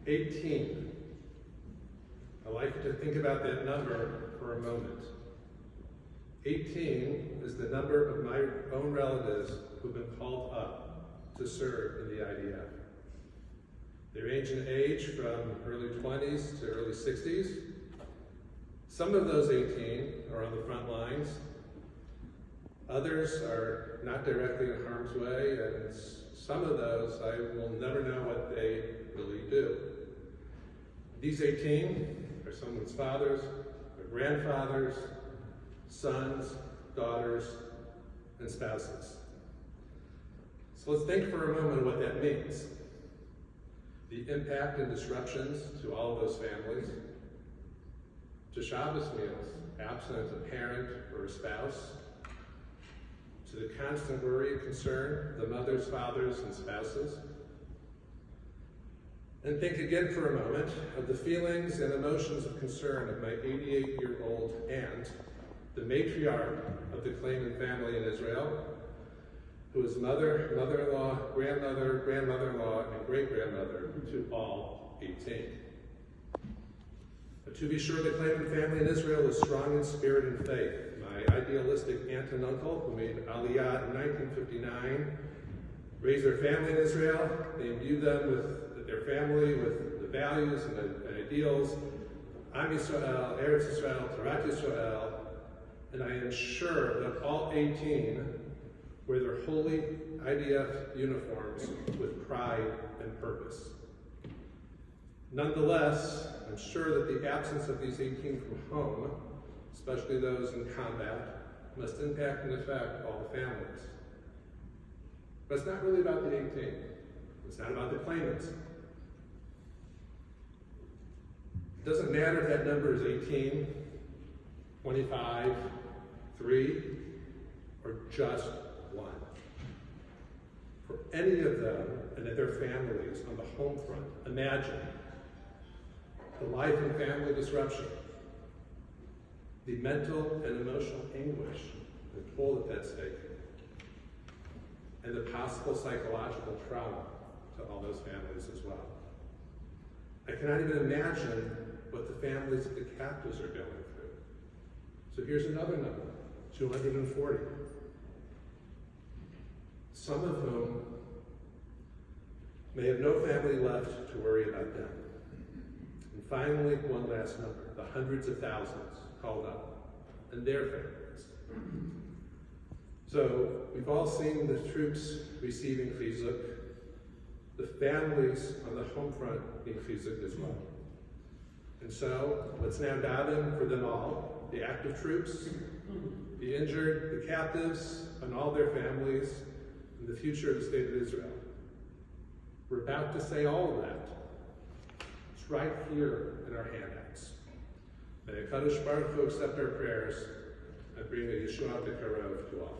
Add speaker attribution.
Speaker 1: 18. I'd like you to think about that number for a moment. 18 is the number of my own relatives who've been called up to serve in the IDF. They range in age from early 20s to early 60s. Some of those 18 are on the front lines. Others are not directly in harm's way, and some of those I will never know what they really do. These 18 are someone's fathers, their grandfathers, sons, daughters, and spouses. So let's think for a moment what that means. The impact and disruptions to all of those families, to Shabbos meals, absent a parent or a spouse, to the constant worry and concern of the mothers, fathers, and spouses. And think again for a moment of the feelings and emotions of concern of my 88-year-old aunt, the matriarch of the Klamen family in Israel, who is mother, mother-in-law, grandmother, grandmother-in-law, and great-grandmother to all 18. But to be sure, the Klamen family in Israel is strong in spirit and faith. My idealistic aunt and uncle, who made Aliyah in 1959, raised their family in Israel. They imbued them with their family with the values and the ideals, Am Yisrael, Eretz Yisrael, Torah Yisrael, and I am sure that all 18 wear their holy IDF uniforms with pride and purpose. Nonetheless, I'm sure that the absence of these 18 from home, especially those in combat, must impact and affect all the families. But it's not really about the 18. It's not about the claimants. It doesn't matter if that number is 18, 25, 3, or just 1. For any of them and their families on the home front, imagine the life and family disruption, the mental and emotional anguish and toll at that stake, and the possible psychological trauma to all those families as well. I cannot even imagine what the families of the captives are going through. So here's another number, 240. Some of whom may have no family left to worry about them. And finally, one last number, the hundreds of thousands called up, and their families. So we've all seen the troops receiving chizuk, the families on the home front need chizuk as well. And so let's now daven for them all, the active troops, the injured, the captives, and all their families, and the future of the state of Israel. We're about to say all of that. It's right here in our handouts. May HaKadosh Baruch Hu accept our prayers and bring a Yeshua B'Karov to all.